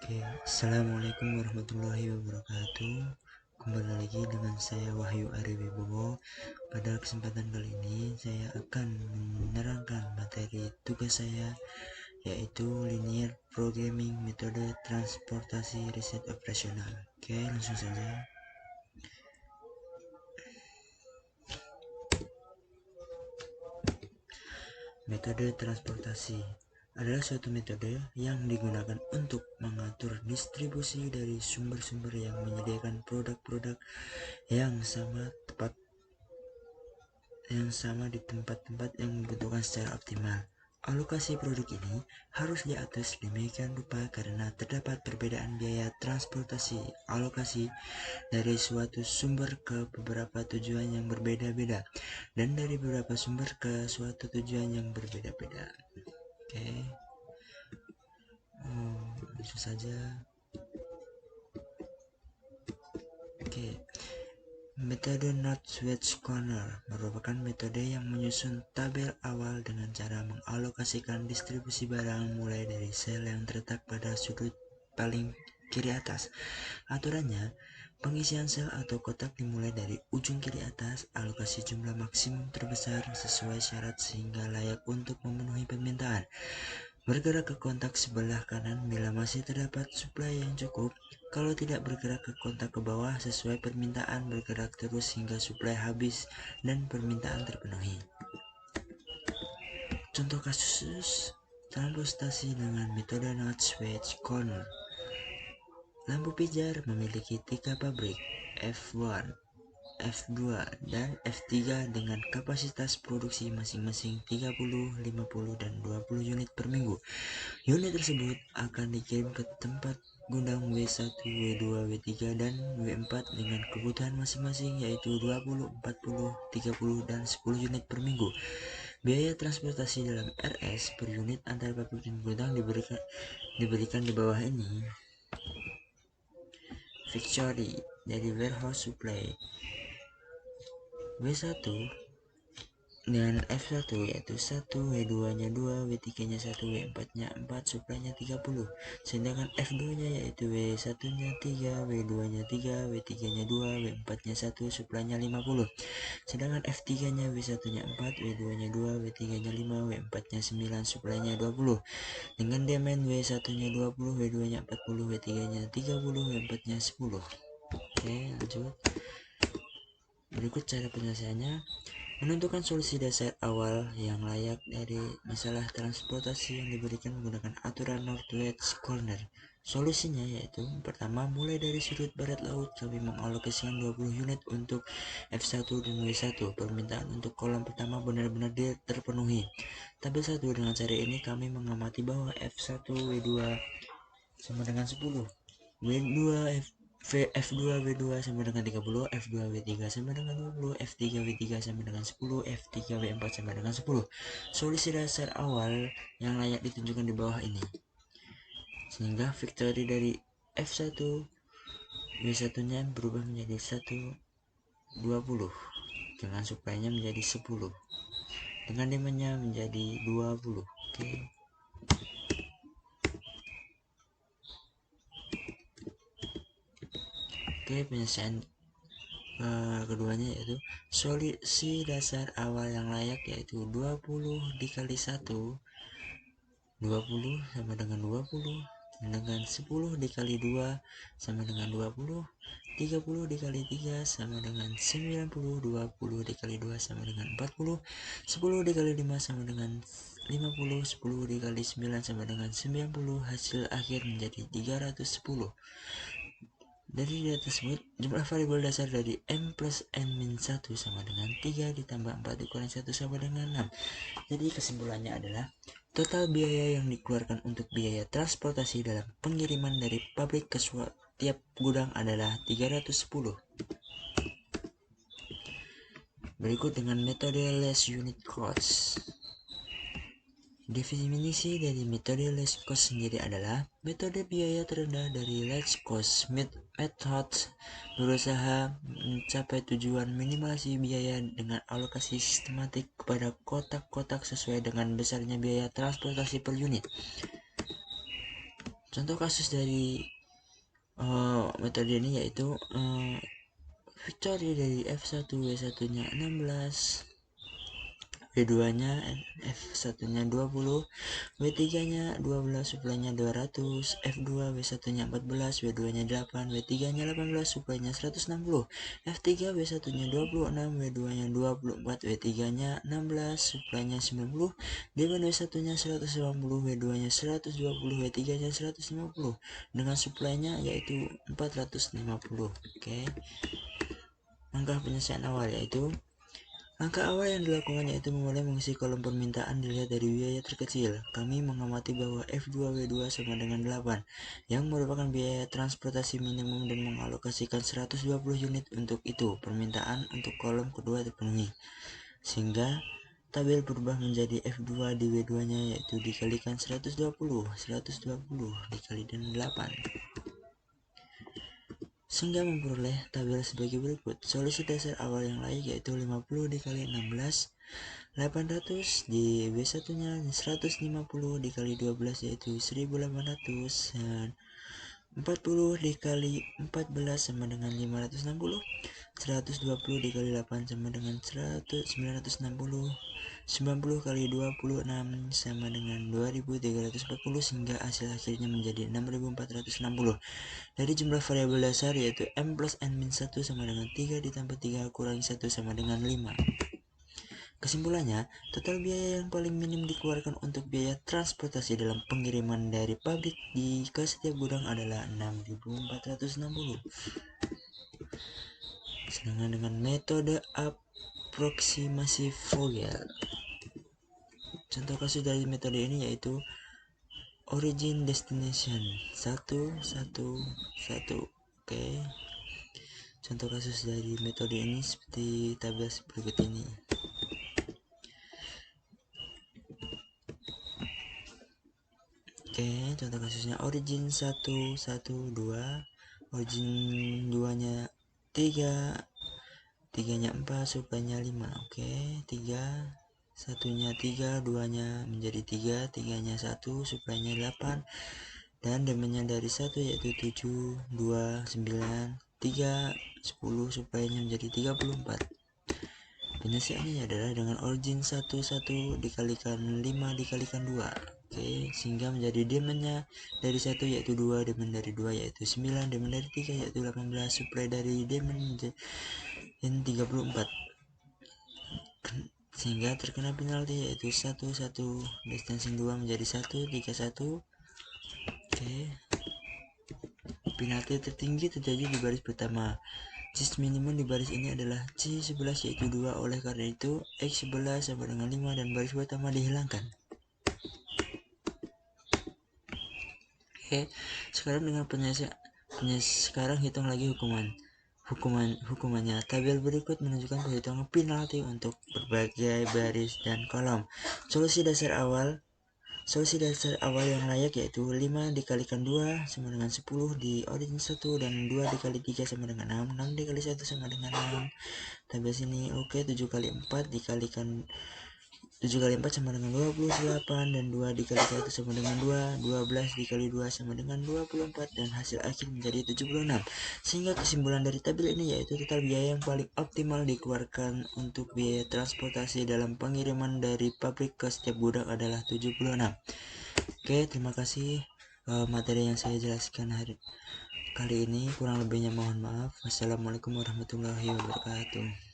Oke, Assalamualaikum warahmatullahi wabarakatuh. Kembali lagi dengan saya Wahyu Ari Wibowo. Pada kesempatan kali ini saya akan menerangkan materi tugas saya, yaitu Linear Programming Metode Transportasi Riset Operasional. Oke, langsung saja. Metode transportasi adalah suatu metode yang digunakan untuk mengatur distribusi dari sumber-sumber yang menyediakan produk-produk yang sama di tempat-tempat yang membutuhkan secara optimal. Alokasi produk ini harus diatur sedemikian rupa karena terdapat perbedaan biaya transportasi alokasi dari suatu sumber ke beberapa tujuan yang berbeda-beda dan dari beberapa sumber ke suatu tujuan yang berbeda-beda. Oke. Langsung saja. Oke. Metode Northwest Corner merupakan metode yang menyusun tabel awal dengan cara mengalokasikan distribusi barang mulai dari sel yang terletak pada sudut paling kiri atas. Aturannya, pengisian sel atau kotak dimulai dari ujung kiri atas, alokasi jumlah maksimum terbesar sesuai syarat sehingga layak untuk memenuhi permintaan. Bergerak ke kontak sebelah kanan bila masih terdapat suplai yang cukup. Kalau tidak, bergerak ke kontak ke bawah sesuai permintaan, bergerak terus hingga suplai habis dan permintaan terpenuhi. Contoh kasus transportasi dengan metode Northwest Corner. Lampu pijar memiliki 3 pabrik, F1, F2, dan F3 dengan kapasitas produksi masing-masing 30, 50, dan 20 unit per minggu. Unit tersebut akan dikirim ke tempat gudang W1, W2, W3, dan W4 dengan kebutuhan masing-masing yaitu 20, 40, 30, dan 10 unit per minggu. Biaya transportasi dalam RS per unit antar pabrik dan gudang diberikan di bawah ini. Victory dari warehouse supply W1 dengan F1 yaitu 1, W2 nya 2, W3 nya 1, W4 nya 4, suplainya 30. Sedangkan F2 nya yaitu W1 nya 3, W2 nya 3, W3 nya 2, W4 nya 1, suplainya 50. Sedangkan F3 nya W1 nya 4, W2 nya 2, W3 nya 5, W4 nya 9, suplainya 20. Dengan demand W1 nya 20, W2 nya 40, W3 nya 30, W4 nya 10. Oke, lanjut. Berikut cara penyelesaiannya. Menentukan solusi dasar awal yang layak dari masalah transportasi yang diberikan menggunakan aturan Northwest Corner. Solusinya yaitu, pertama, mulai dari sudut barat laut, kami mengalokasikan 20 unit untuk F1 dan W1. Permintaan untuk kolom pertama benar-benar terpenuhi. Tabel 1, dengan cara ini kami mengamati bahwa F1 W2 sama dengan 10, W2 F2 W2 sama dengan 30, F2 W3 sama dengan 20, F3 W3 sama dengan 10, F3 W4 sama dengan 10. Solusi dasar awal yang layak ditunjukkan di bawah ini. Sehingga victory dari F1 W1 nya berubah menjadi 1, 20 dengan suplainya menjadi 10, dengan demandnya menjadi 20. Oke, penyelesaian keduanya yaitu solusi dasar awal yang layak yaitu 20 dikali 1, 20 sama dengan 20, dengan 10 dikali 2 sama dengan 20, 30 dikali 3 sama dengan 90, 20 dikali 2 sama dengan 40, 10 dikali 5 sama dengan 50, 10 dikali 9 sama dengan 90, hasil akhir menjadi 310. Dari data tersebut, jumlah variabel dasar dari M plus N-1 sama dengan 3 ditambah 4 dikurangi 1 sama dengan 6. Jadi kesimpulannya adalah total biaya yang dikeluarkan untuk biaya transportasi dalam pengiriman dari pabrik ke tiap gudang adalah 310. Berikut dengan metode less unit cost. Definisi dari metode less cost sendiri adalah metode biaya terendah dari less cost method berusaha mencapai tujuan minimalisasi biaya dengan alokasi sistematik kepada kotak-kotak sesuai dengan besarnya biaya transportasi per unit. Contoh kasus dari metode ini yaitu Victory dari F1, W1 nya 16, W2 nya F1 nya 20, W3 nya 12, suplainya 200, F2 W1 nya 14, W2 nya 8, W3 nya 18, suplainya 160, F3 W1 nya 26, W2 nya 24, W3 nya 16, suplainya 90, Demand W1 nya 150, W2 nya 120, W3 nya 150, dengan suplainya yaitu 450. Oke. Langkah penyelesaian awal yaitu langkah awal yang dilakukan yaitu memulai mengisi kolom permintaan dilihat dari biaya terkecil. Kami mengamati bahwa F2W2 sama dengan 8, yang merupakan biaya transportasi minimum dan mengalokasikan 120 unit untuk itu. Permintaan untuk kolom kedua terpenuhi, sehingga tabel berubah menjadi F2 di W2-nya yaitu dikalikan 120 dikali dengan 8. Sehingga memperoleh tabel sebagai berikut. Solusi dasar awal yang layak yaitu 50 dikali 16, 800 di W1 nya 150 dikali 12 yaitu 1800, dan 40 dikali 14 sama dengan 560, 120 dikali 8 sama dengan 960, 90 kali 26 sama dengan 2340, sehingga hasil akhirnya menjadi 6460. Dari jumlah variabel dasar yaitu M plus N min 1 sama dengan 3 ditambah 3 kurangi 1 sama dengan 5. Kesimpulannya, total biaya yang paling minim dikeluarkan untuk biaya transportasi dalam pengiriman dari pabrik ke setiap gudang adalah 6.460. Sedangkan dengan metode aproksimasi Vogel, contoh kasus dari metode ini yaitu origin destination 1 1 1. Oke. Contoh kasus dari metode ini seperti tabel berikut ini. Oke, contoh kasusnya origin 1 1 2, origin 2 nya 3, 3 nya 4, suplainya 5. Oke, 3, 1 nya 3, 2 nya menjadi 3, 3 nya 1, suplainya 8, dan demandnya dari 1 yaitu 7, 2, 9, 3, 10, suplainya menjadi 34. Penyelesaiannya adalah dengan origin 1 1 dikalikan 5 dikalikan 2. Oke, sehingga menjadi demandnya dari 1 yaitu 2, demand dari 2 yaitu 9, demand dari 3 yaitu 18, supply dari demand menjadi 34, sehingga terkena penalti yaitu 1 1, distancing 2 menjadi 1 3 1. Oke, penalti tertinggi terjadi di baris pertama. Cis minimum di baris ini adalah C11 yaitu 2, oleh karena itu X11 sama dengan 5 dan baris pertama dihilangkan. Oke, sekarang dengan sekarang hitung lagi hukumannya. Tabel berikut menunjukkan perhitungan penalti untuk berbagai baris dan kolom. Solusi dasar awal yang layak yaitu 5 dikalikan 2 sama dengan 10 di origin 1, dan 2 dikali 3 sama dengan 6, 6 dikali 1 sama dengan 6. Tabel sini oke, 7 kali 4 dikalikan 7 kali 4 sama dengan 28, dan 2 dikali 1 sama dengan 2, 12 dikali 2 sama dengan 24, dan hasil akhir menjadi 76. Sehingga kesimpulan dari tabel ini yaitu total biaya yang paling optimal dikeluarkan untuk biaya transportasi dalam pengiriman dari pabrik ke setiap gudang adalah 76. Oke, terima kasih materi yang saya jelaskan kali ini. Kurang lebihnya mohon maaf. Wassalamualaikum warahmatullahi wabarakatuh.